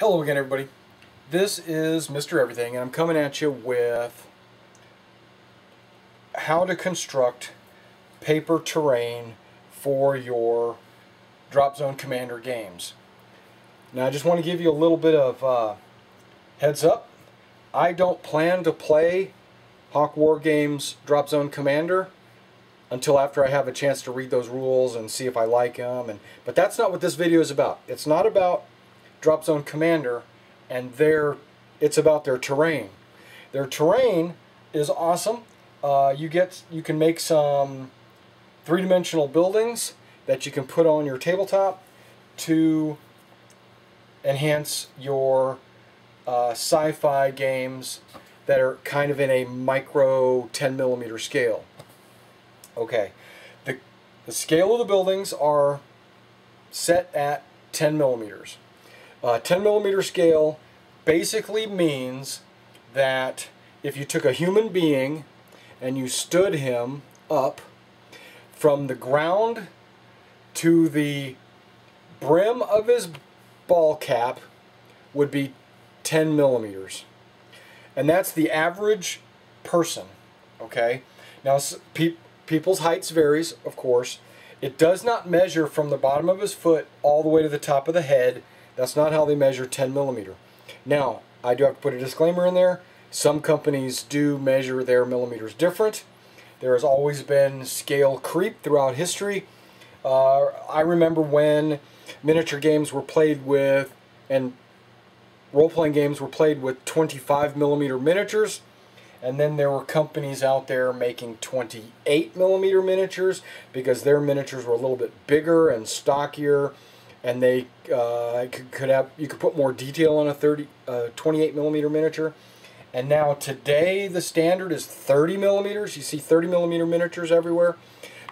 Hello again, everybody. This is Mr. Everything, and I'm coming at you with how to construct paper terrain for your Dropzone Commander games. Now, I just want to give you a little bit of heads up. I don't plan to play Hawk War Games Dropzone Commander until after I have a chance to read those rules and see if I like them. But that's not what this video is about. It's not about Dropzone Commander and it's about their terrain. Their terrain is awesome. You can make some three-dimensional buildings that you can put on your tabletop to enhance your sci-fi games that are kind of in a micro 10mm scale. Okay, the scale of the buildings are set at 10mm. 10mm scale basically means that if you took a human being and you stood him up from the ground to the brim of his ball cap would be 10mm. And that's the average person, okay? Now, people's heights varies, of course. It does not measure from the bottom of his foot all the way to the top of the head. That's not how they measure 10mm. Now, I do have to put a disclaimer in there. Some companies do measure their millimeters different. There has always been scale creep throughout history. I remember when miniature games were played with, and role-playing games were played with 25mm miniatures, and then there were companies out there making 28mm miniatures because their miniatures were a little bit bigger and stockier, and they you could put more detail on a 28mm miniature. And now today the standard is 30mm. You see 30mm miniatures everywhere.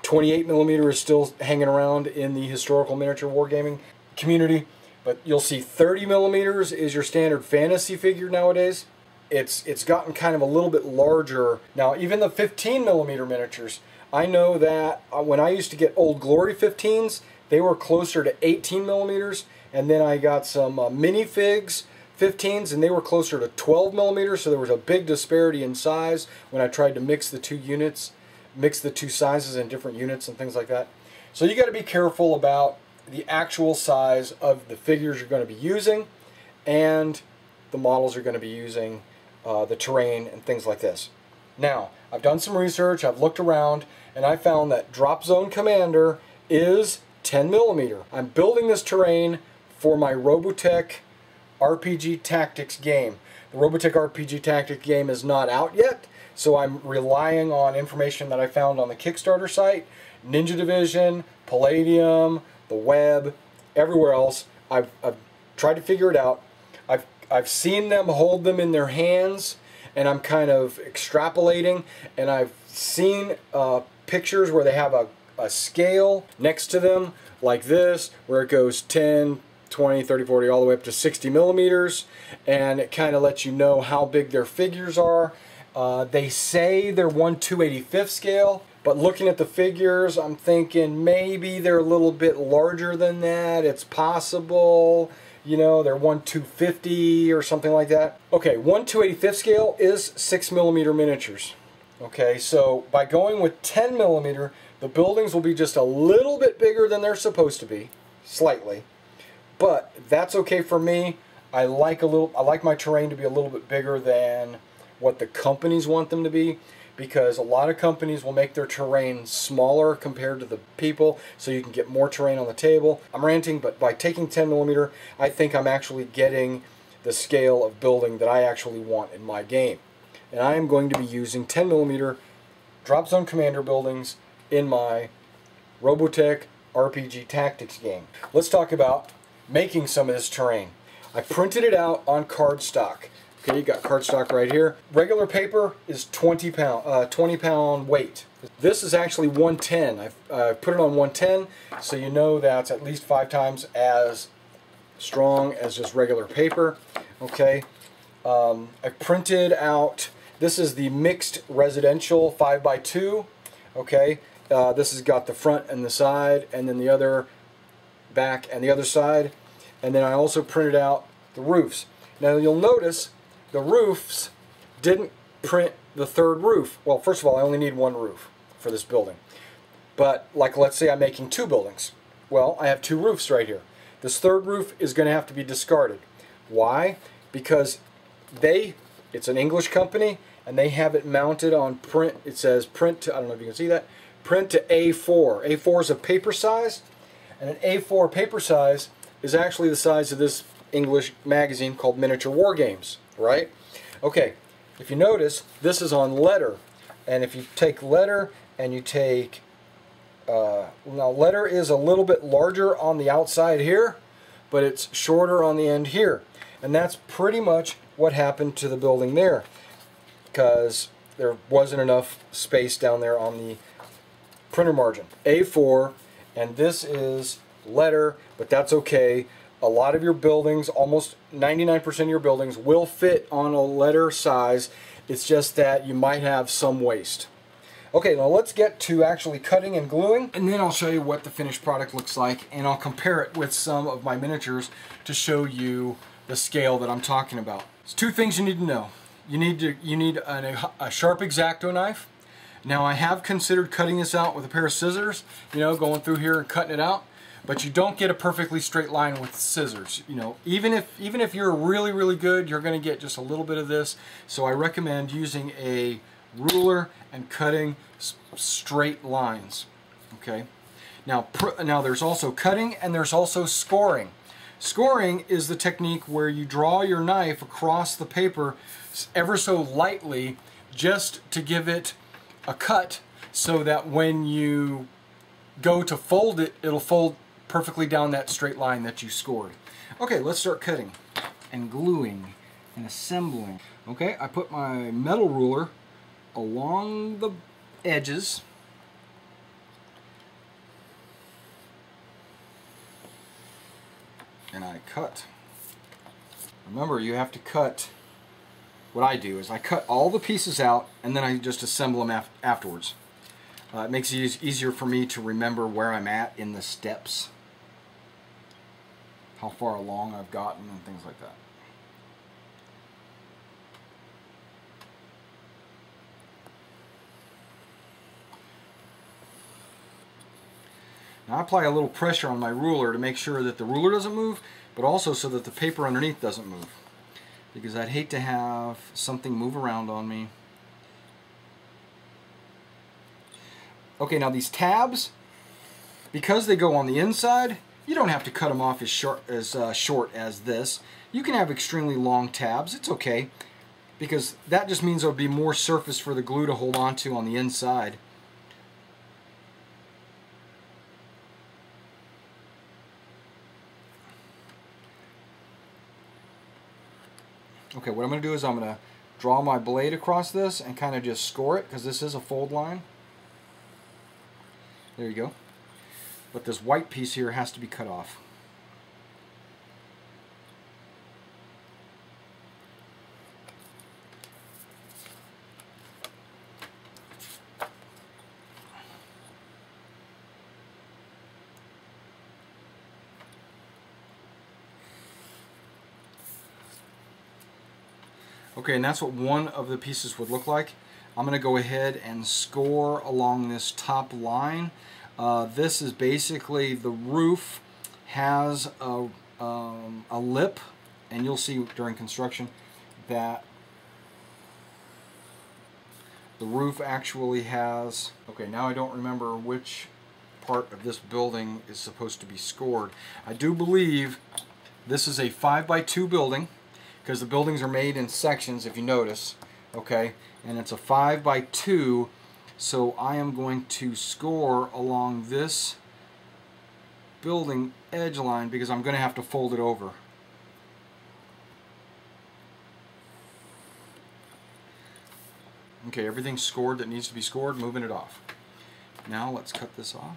28mm is still hanging around in the historical miniature wargaming community, but you'll see 30mm is your standard fantasy figure nowadays. It's gotten kind of a little bit larger now. Even the 15mm miniatures, I know that when I used to get Old Glory 15s, they were closer to 18mm, and then I got some minifigs 15s, and they were closer to 12mm, so there was a big disparity in size when I tried to mix the two units, mix the two sizes in different units and things like that. So you got to be careful about the actual size of the figures you're going to be using and the models you're going to be using, the terrain and things like this. Now, I've done some research, I've looked around, and I found that Dropzone Commander is 10mm. I'm building this terrain for my Robotech RPG Tactics game. The Robotech RPG Tactics game is not out yet, so I'm relying on information that I found on the Kickstarter site, Ninja Division, Palladium, the web, everywhere else. I've tried to figure it out. I've seen them hold them in their hands, and I'm kind of extrapolating, and I've seen pictures where they have a scale next to them like this, where it goes 10, 20, 30, 40, all the way up to 60mm, and it kind of lets you know how big their figures are. They say they're 1/285 scale, but looking at the figures, I'm thinking maybe they're a little bit larger than that. It's possible, you know, they're 1/250 or something like that. Okay, 1/285 scale is 6mm miniatures. Okay, so by going with 10mm, the buildings will be just a little bit bigger than they're supposed to be, slightly. But that's okay for me. I like my terrain to be a little bit bigger than what the companies want them to be, because a lot of companies will make their terrain smaller compared to the people, so you can get more terrain on the table. I'm ranting, but by taking 10mm, I think I'm actually getting the scale of building that I actually want in my game. And I am going to be using 10mm Dropzone Commander buildings in my Robotech RPG Tactics game. Let's talk about making some of this terrain. I printed it out on cardstock. Okay, you got cardstock right here. Regular paper is 20 pound weight. This is actually 110. I've put it on 110, so you know that's at least 5 times as strong as just regular paper. Okay, I printed out, this is the mixed residential 5x2. Okay, this has got the front and the side, and then the other back and the other side. And then I also printed out the roofs. Now you'll notice the roofs didn't print the third roof. Well, first of all, I only need one roof for this building. But like, let's say I'm making 2 buildings. Well, I have 2 roofs right here. This third roof is going to have to be discarded. Why? Because it's an English company, and they have it mounted on print. It says print to, I don't know if you can see that, print to A4. A4 is a paper size, and an A4 paper size is actually the size of this English magazine called Miniature War Games, right? Okay, if you notice, this is on letter, and if you take letter and you take, now letter is a little bit larger on the outside here, but it's shorter on the end here, and that's pretty much what happened to the building there, because there wasn't enough space down there on the printer margin. A4, and this is letter, but that's okay. A lot of your buildings, almost 99% of your buildings, will fit on a letter size. It's just that you might have some waste. Okay, now let's get to actually cutting and gluing, and then I'll show you what the finished product looks like, and I'll compare it with some of my miniatures to show you the scale that I'm talking about. There's 2 things you need to know. You need a sharp X-Acto knife. Now, I have considered cutting this out with a pair of scissors, you know, going through here and cutting it out, but you don't get a perfectly straight line with scissors. You know, even if you're really good, you're going to get just a little bit of this. So I recommend using a ruler and cutting straight lines. Okay. Now there's also cutting, and there's also scoring. Scoring is the technique where you draw your knife across the paper ever so lightly, just to give it a cut, so that when you go to fold it, it'll fold perfectly down that straight line that you scored. Okay, let's start cutting and gluing and assembling. Okay, I put my metal ruler along the edges, and I cut. Remember, you have to cut. What I do is I cut all the pieces out, and then I just assemble them afterwards. It makes it easier for me to remember where I'm at in the steps, how far along I've gotten, and things like that. Now I apply a little pressure on my ruler to make sure that the ruler doesn't move, but also so that the paper underneath doesn't move, because I'd hate to have something move around on me. Okay, now these tabs, because they go on the inside, you don't have to cut them off as short as this. You can have extremely long tabs. It's okay, because that just means there'll be more surface for the glue to hold on to on the inside. Okay, what I'm going to do is I'm going to draw my blade across this and kind of just score it, because this is a fold line. There you go. But this white piece here has to be cut off. Okay, and that's what one of the pieces would look like. I'm going to go ahead and score along this top line. This is basically, the roof has a lip, and you'll see during construction that the roof actually has, okay, now I don't remember which part of this building is supposed to be scored. I do believe this is a 5x2 building, because the buildings are made in sections, if you notice, okay, and it's a 5x2, so I am going to score along this building edge line, because I'm going to have to fold it over. Okay, everything's scored that needs to be scored, moving it off. Now let's cut this off.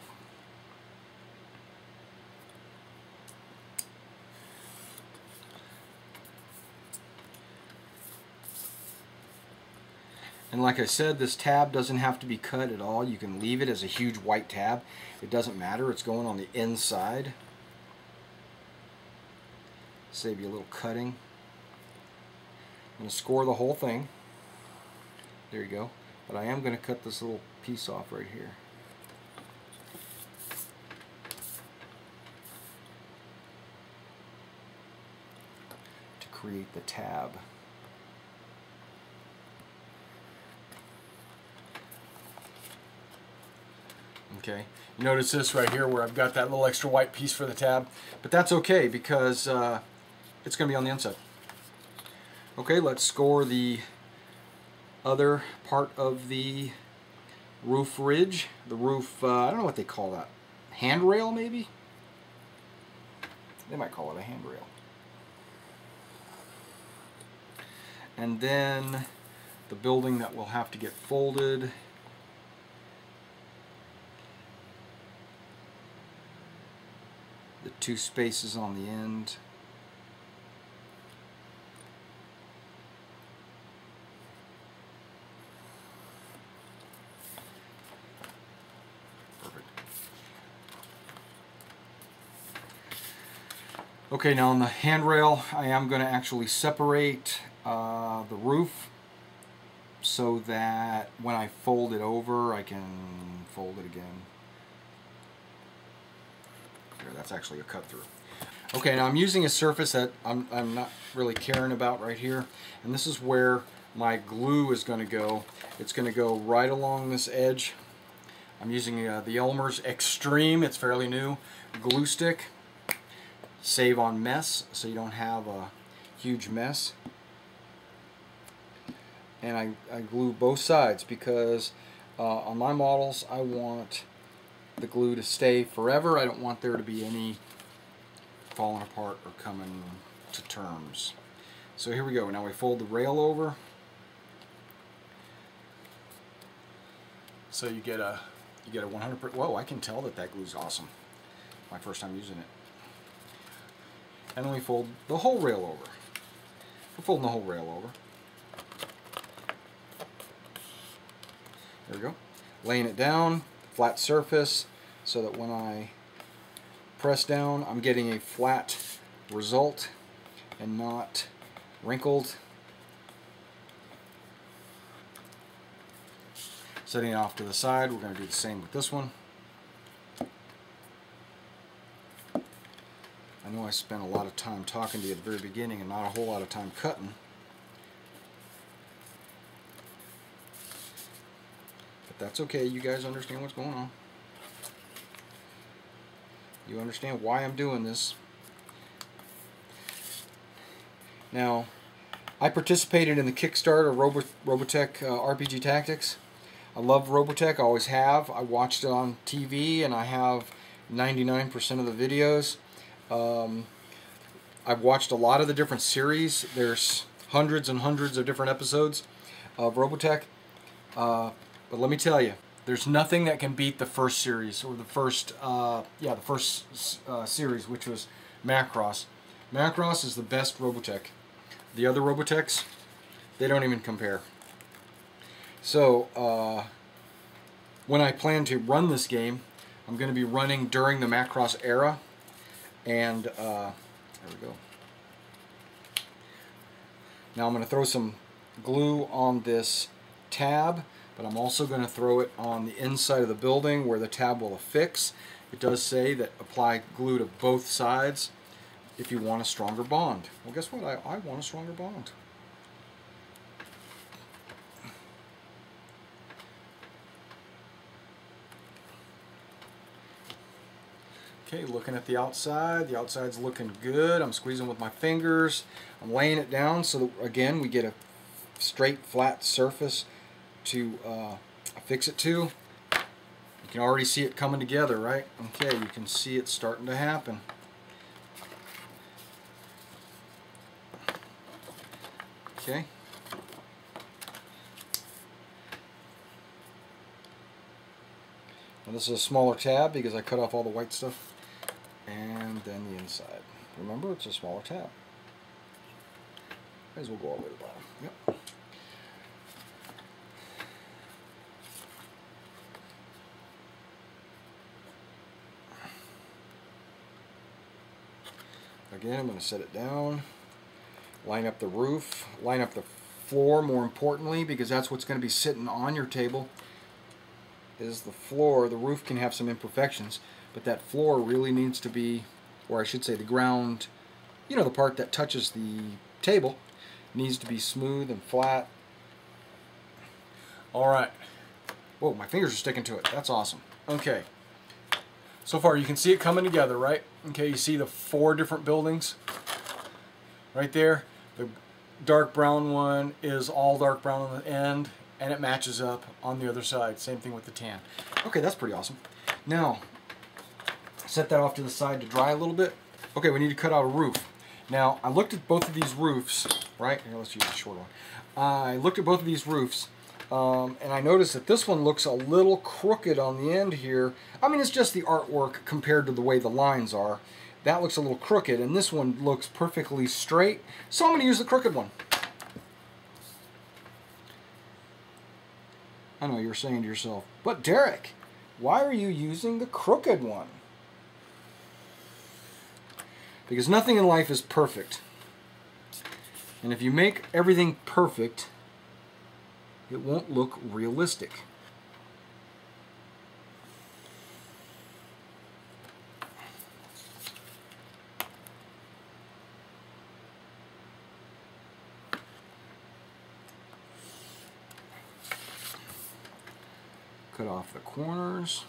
And like I said, this tab doesn't have to be cut at all. You can leave it as a huge white tab. It doesn't matter. It's going on the inside. Save you a little cutting. I'm going to score the whole thing. There you go. But I am going to cut this little piece off right here. To create the tab. Okay, notice this right here where I've got that little extra white piece for the tab, but that's okay because it's going to be on the inside. Okay, let's score the other part of the roof ridge. The roof, I don't know what they call that. Handrail, maybe? They might call it a handrail. And then the building that will have to get folded. The two spaces on the end. Perfect. Okay, now on the handrail, I am going to actually separate the roof so that when I fold it over, I can fold it again. There, that's actually a cut through. Okay, now I'm using a surface that I'm not really caring about right here, and this is where my glue is going to go. It's going to go right along this edge. I'm using the Elmer's Extreme, it's fairly new, glue stick. Save on mess so you don't have a huge mess. And I glue both sides because on my models I want the glue to stay forever. I don't want there to be any falling apart or coming to terms. So here we go. Now we fold the rail over. So you get a 100%. Whoa! I can tell that glue's awesome. My first time using it. And then we fold the whole rail over. We're folding the whole rail over. There we go. Laying it down, flat surface, so that when I press down, I'm getting a flat result and not wrinkled. Setting it off to the side, we're going to do the same with this one. I know I spent a lot of time talking to you at the very beginning and not a whole lot of time cutting. But that's okay, you guys understand what's going on. You understand why I'm doing this. Now, I participated in the Kickstarter Robotech RPG Tactics. I love Robotech, I always have. I watched it on TV and I have 99% of the videos. I've watched a lot of the different series. There's hundreds and hundreds of different episodes of Robotech. But let me tell you, there's nothing that can beat the first series, or the first series, which was Macross. Macross is the best Robotech. The other Robotechs, they don't even compare. So, when I plan to run this game, I'm going to be running during the Macross era. And there we go. Now I'm going to throw some glue on this tab, but I'm also going to throw it on the inside of the building where the tab will affix. It does say that apply glue to both sides if you want a stronger bond. Well, guess what? I want a stronger bond. Okay, looking at the outside's looking good. I'm squeezing with my fingers. I'm laying it down so that, again, we get a straight, flat surface to affix it to. You can already see it coming together, right? Okay, you can see it starting to happen. Okay. Now this is a smaller tab because I cut off all the white stuff. And then the inside. Remember, it's a smaller tab. Might as well go all the way to the bottom. Yep. I Again, I'm going to set it down, line up the roof, line up the floor more importantly, because that's what's going to be sitting on your table, is the floor. The roof can have some imperfections, but that floor really needs to be, or I should say the ground, you know, the part that touches the table, needs to be smooth and flat. Alright. Whoa, my fingers are sticking to it. That's awesome. Okay. So far you can see it coming together, right? Okay, you see the 4 different buildings right there. The dark brown one is all dark brown on the end, and it matches up on the other side. Same thing with the tan. Okay, that's pretty awesome. Now, set that off to the side to dry a little bit. Okay, we need to cut out a roof. Now, I looked at both of these roofs, right? Here, let's use the short one. I looked at both of these roofs, and I noticed that this one looks a little crooked on the end here. I mean, it's just the artwork compared to the way the lines are. That looks a little crooked, and this one looks perfectly straight. So I'm going to use the crooked one. I know you're saying to yourself, but Derek, why are you using the crooked one? Because nothing in life is perfect. And if you make everything perfect, it won't look realistic. Cut off the corners.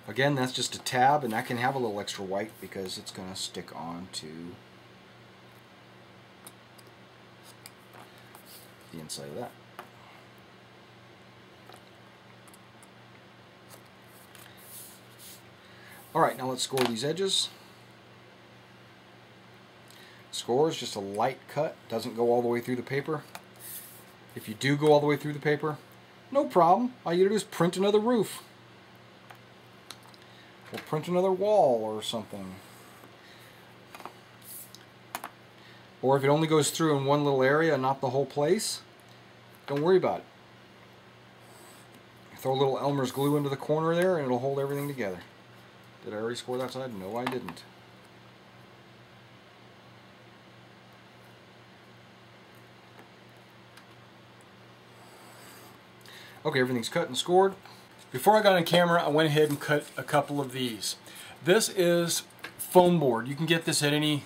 Again, that's just a tab, and that can have a little extra white because it's going to stick on to the inside of that. Alright, now let's score these edges. Score is just a light cut, doesn't go all the way through the paper. If you do go all the way through the paper, no problem. All you gotta do is print another roof. Or print another wall or something. Or if it only goes through in one little area and not the whole place, don't worry about it. Throw a little Elmer's glue into the corner there and it'll hold everything together. Did I already score that side? No, I didn't. Okay, everything's cut and scored. Before I got on camera, I went ahead and cut a couple of these. This is foam board. You can get this at any,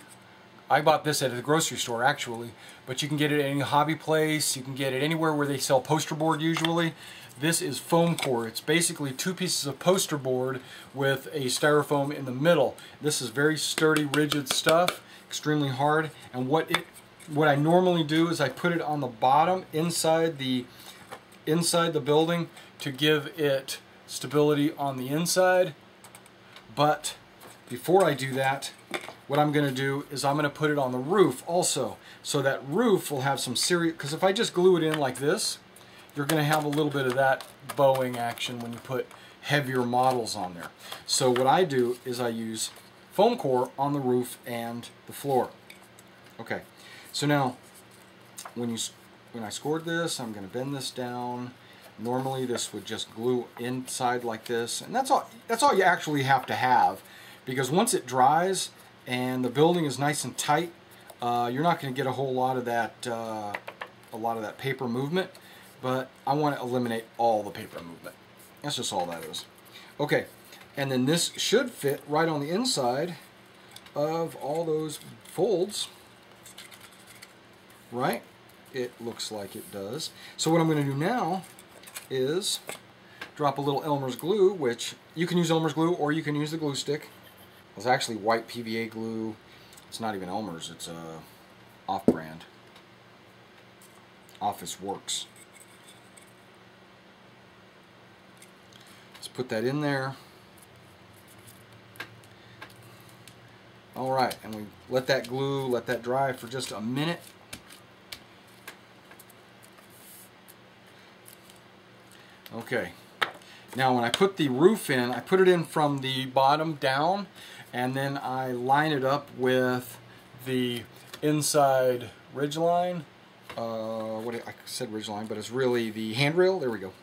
I bought this at a grocery store actually, but you can get it at any hobby place. You can get it anywhere where they sell poster board usually. This is foam core. It's basically 2 pieces of poster board with a styrofoam in the middle. This is very sturdy, rigid stuff, extremely hard. And what I normally do is I put it on the bottom inside the building to give it stability on the inside. But before I do that, what I'm going to do is I'm going to put it on the roof also. So that roof will have some serious, because if I just glue it in like this, you're going to have a little bit of that bowing action when you put heavier models on there. So what I do is I use foam core on the roof and the floor. Okay, so now when I scored this, I'm going to bend this down. Normally this would just glue inside like this, and that's all you actually have to have, because once it dries and the building is nice and tight, you're not going to get a whole lot of that paper movement. But I want to eliminate all the paper movement. That's just all that is. Okay, and then this should fit right on the inside of all those folds, right? It looks like it does. So what I'm going to do now is drop a little Elmer's glue, which you can use Elmer's glue or you can use the glue stick. It's actually white PVA glue. It's not even Elmer's, it's off-brand. Office Works. Let's put that in there. Alright, and we let that glue, let that dry for just a minute. Okay, now when I put the roof in, I put it in from the bottom down, and then I line it up with the inside ridge line. I said ridge line, but it's really the handrail. There we go.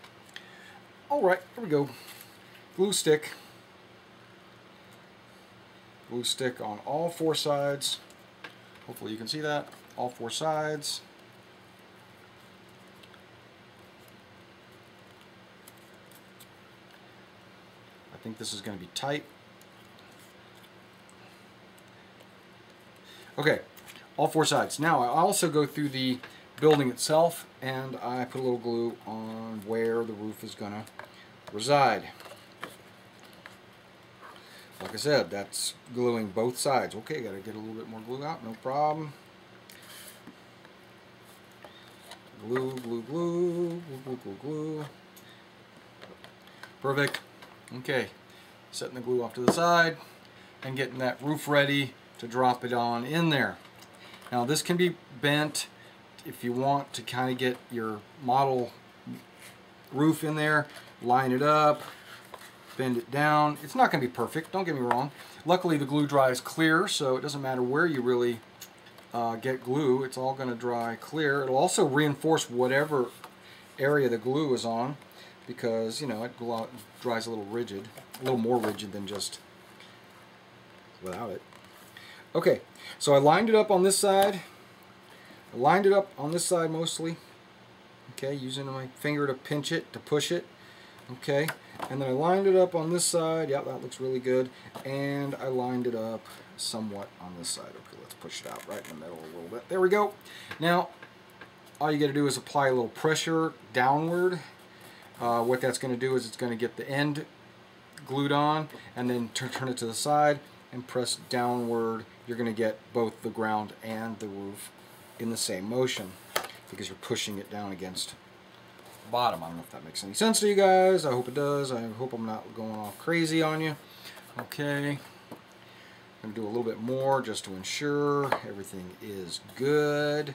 All right, here we go. Glue stick. Glue stick on all 4 sides. Hopefully you can see that. All 4 sides. I think this is going to be tight. Okay, all 4 sides. Now I also go through the building itself and I put a little glue on where the roof is going to reside. Like I said, that's gluing both sides. Okay, gotta get a little bit more glue out, no problem. Glue, glue, glue, glue, glue, glue, glue. Perfect. Okay, setting the glue off to the side and getting that roof ready to drop it on in there. Now this can be bent if you want to kind of get your model roof in there, line it up, bend it down. It's not going to be perfect, don't get me wrong. Luckily the glue dries clear, so it doesn't matter where you really get glue, it's all going to dry clear. It'll also reinforce whatever area the glue is on, because, you know, it dries a little rigid, a little more rigid than just without it. Okay, so I lined it up on this side. I lined it up on this side mostly. Okay, using my finger to pinch it, to push it. Okay, and then I lined it up on this side. Yeah, that looks really good. And I lined it up somewhat on this side. Okay, let's push it out right in the middle a little bit. There we go. Now, all you got to do is apply a little pressure downward. What that's going to do is it's going to get the end glued on, and then turn it to the side and press downward. You're going to get both the ground and the roof in the same motion because you're pushing it down against the bottom. I don't know if that makes any sense to you guys. I hope it does. I hope I'm not going off crazy on you. Okay. I'm going to do a little bit more just to ensure everything is good.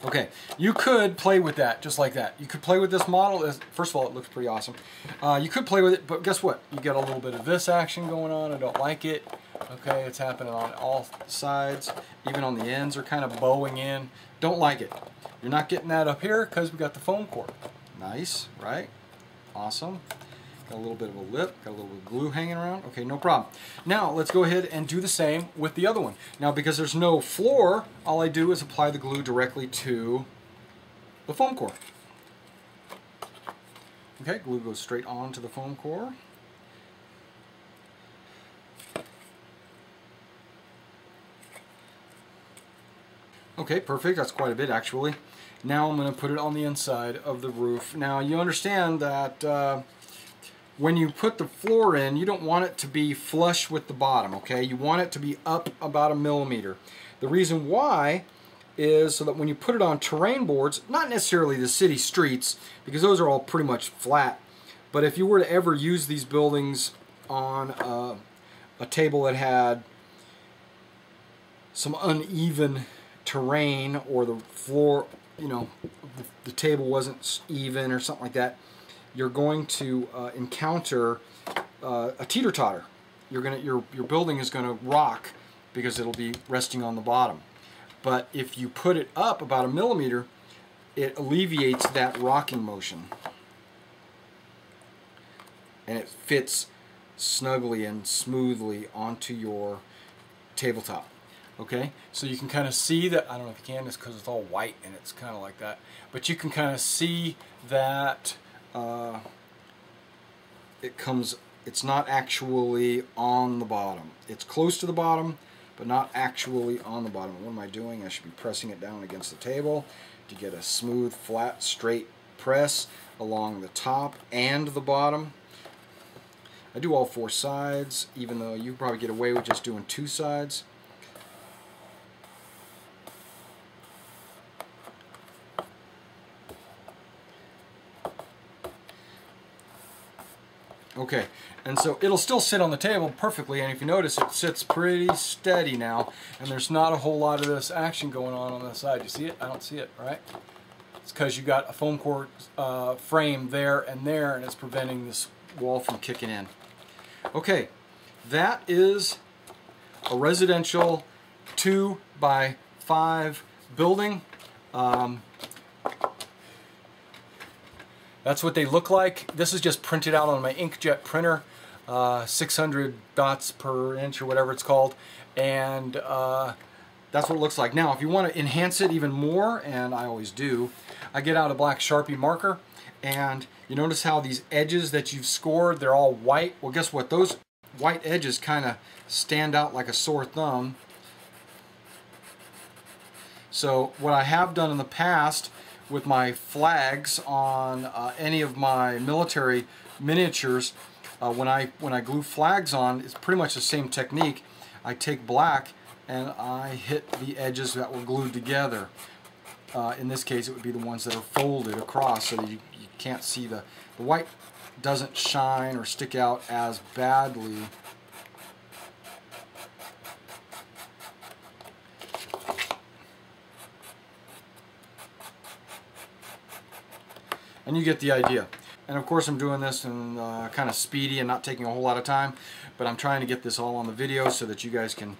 Okay, you could play with that just like that. You could play with this model. First of all, it looks pretty awesome. You could play with it, but guess what? You get a little bit of this action going on. I don't like it. Okay, it's happening on all sides. Even on the ends are kind of bowing in. Don't like it. You're not getting that up here because we got the foam core. Nice, right? Awesome. Got a little bit of a lip, got a little bit of glue hanging around. Okay, no problem. Now, let's go ahead and do the same with the other one. Now, because there's no floor, all I do is apply the glue directly to the foam core. Okay, glue goes straight onto the foam core. Okay, perfect. That's quite a bit, actually. Now I'm going to put it on the inside of the roof. Now, you understand that when you put the floor in, you don't want it to be flush with the bottom, okay? You want it to be up about 1 millimeter. The reason why is so that when you put it on terrain boards, not necessarily the city streets, because those are all pretty much flat, but if you were to ever use these buildings on a table that had some uneven terrain, or the floor, you know, the table wasn't even or something like that, you're going to encounter a teeter-totter. Your building is going to rock because it'll be resting on the bottom. But if you put it up about 1 millimeter, it alleviates that rocking motion, and it fits snugly and smoothly onto your tabletop. Okay, so you can kind of see that. I don't know if you can, it's because it's all white and it's kind of like that, but you can kind of see that it's not actually on the bottom. It's close to the bottom, but not actually on the bottom. What am I doing? I should be pressing it down against the table to get a smooth, flat, straight press along the top and the bottom. I do all 4 sides, even though you probably get away with just doing 2 sides. Okay, and so it'll still sit on the table perfectly, and if you notice, it sits pretty steady now, and there's not a whole lot of this action going on the side. You see it? I don't see it, right? It's because you got a foam core frame there, and it's preventing this wall from kicking in. Okay, that is a residential 2x5 building. That's what they look like. This is just printed out on my inkjet printer, 600 dots per inch or whatever it's called, and that's what it looks like. Now, if you want to enhance it even more, and I always do, I get out a black Sharpie marker, and you notice how these edges that you've scored, they're all white. Well, guess what? Those white edges kind of stand out like a sore thumb. So what I have done in the past with my flags on any of my military miniatures, when I glue flags on, it's pretty much the same technique. I take black and I hit the edges that were glued together. In this case, it would be the ones that are folded across so that you can't see the white doesn't shine or stick out as badly. And you get the idea. And of course I'm doing this in kind of speedy and not taking a whole lot of time, but I'm trying to get this all on the video so that you guys can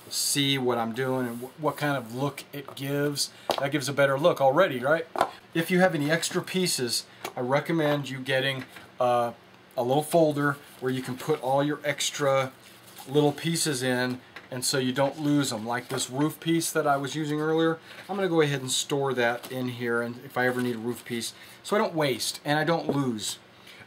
see what I'm doing and what kind of look it gives. That gives a better look already, right? If you have any extra pieces, I recommend you getting a little folder where you can put all your extra little pieces in, and so you don't lose them. Like this roof piece that I was using earlier, I'm going to go ahead and store that in here, and if I ever need a roof piece, so I don't waste and I don't lose.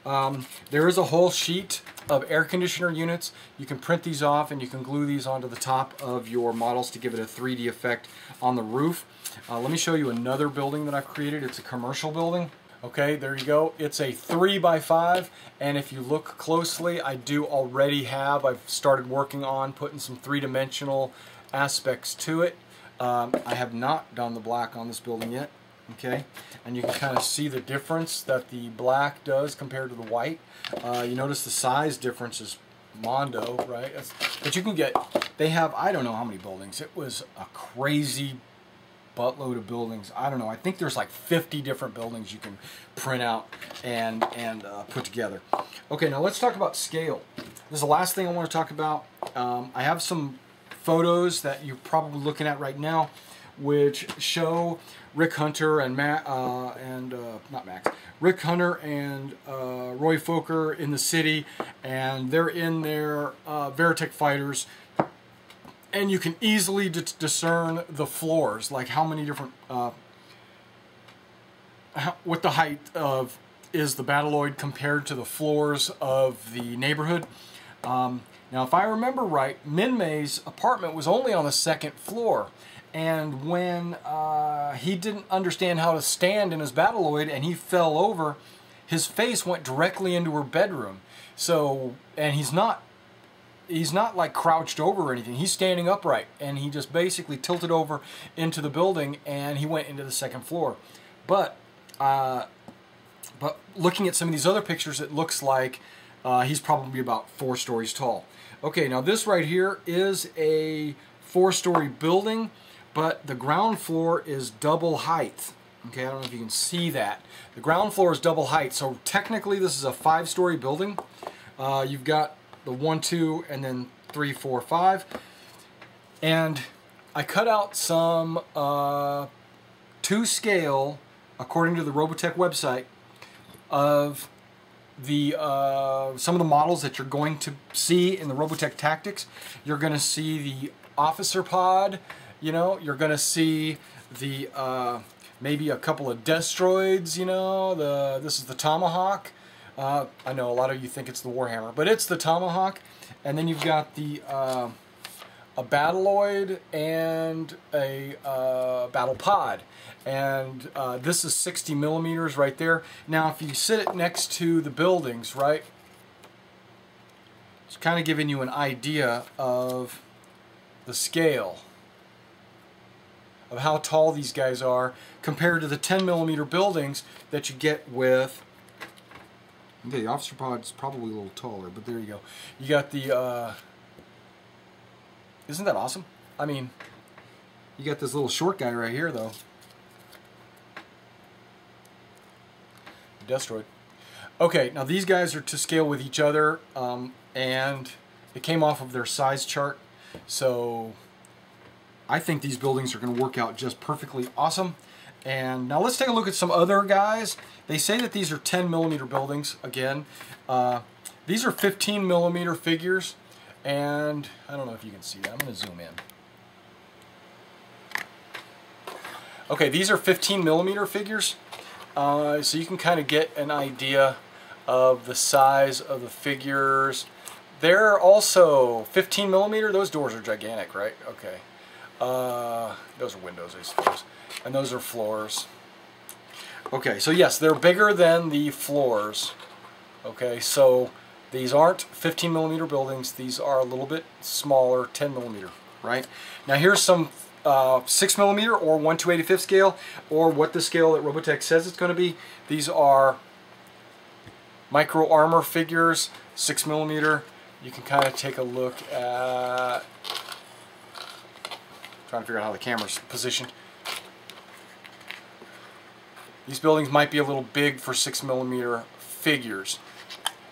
There is a whole sheet of air conditioner units. You can print these off and you can glue these onto the top of your models to give it a 3D effect on the roof. Let me show you another building that I've created. It's a commercial building. Okay, there you go. It's a 3x5, and if you look closely, I do already have, I've started working on putting some three-dimensional aspects to it. I have not done the black on this building yet, okay? And you can kind of see the difference that the black does compared to the white. You notice the size difference is mondo, right? But you can get, they have, I don't know how many buildings. It was a crazy buttload of buildings. I don't know. I think there's like 50 different buildings you can print out and put together. Okay, now let's talk about scale. This is the last thing I want to talk about. I have some photos that you're probably looking at right now, which show Rick Hunter and Rick Hunter and Roy Fokker in the city, and they're in their Robotech fighters. And you can easily discern the floors, like how many different, what the height of is the Battleoid compared to the floors of the neighborhood. Now, if I remember right, Min-May's apartment was only on the second floor, and when he didn't understand how to stand in his Battleoid and he fell over, his face went directly into her bedroom. So, and he's not like crouched over or anything. He's standing upright, and he just basically tilted over into the building, and he went into the second floor. But looking at some of these other pictures, it looks like he's probably about 4 stories tall. Okay, now this right here is a 4-story building, but the ground floor is double height. Okay, I don't know if you can see that. The ground floor is double height, so technically this is a 5-story building. You've got the 1, 2, and then 3, 4, 5. And I cut out some to scale, according to the Robotech website, of the some of the models that you're going to see in the Robotech Tactics. You're going to see the officer pod, you know, you're going to see the maybe a couple of Destroids, you know, this is the Tomahawk. I know a lot of you think it's the Warhammer, but it's the Tomahawk. And then you've got the a Battleoid and a Battle Pod. And this is 60 millimeters right there. Now, if you sit it next to the buildings, right, it's kind of giving you an idea of the scale of how tall these guys are compared to the 10 millimeter buildings that you get with. Okay, the officer pod is probably a little taller, but there you go. You got the, isn't that awesome? I mean, you got this little short guy right here, though. Destroid. Okay, now these guys are to scale with each other, and it came off of their size chart, so I think these buildings are going to work out just perfectly awesome. And now let's take a look at some other guys. They say that these are 10mm buildings. Again, these are 15mm figures, and I don't know if you can see that. I'm going to zoom in. Okay, these are 15mm figures, so you can kind of get an idea of the size of the figures. They're also 15mm. Those doors are gigantic, right? Okay. Those are windows, I suppose. And those are floors. Okay, so yes, they're bigger than the floors. Okay, so these aren't 15mm buildings. These are a little bit smaller, 10mm, right? Now here's some 6mm or 1/285 scale, or what the scale that Robotech says it's going to be. These are micro armor figures, 6mm. You can kind of take a look at, trying to figure out how the camera's positioned. These buildings might be a little big for 6mm figures,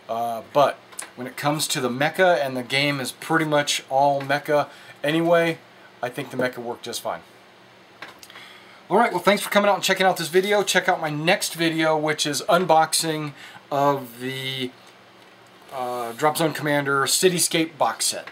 but when it comes to the mecha, and the game is pretty much all mecha anyway, I think the mecha worked just fine. Alright, well, thanks for coming out and checking out this video. Check out my next video, which is unboxing of the Dropzone Commander Cityscape box set.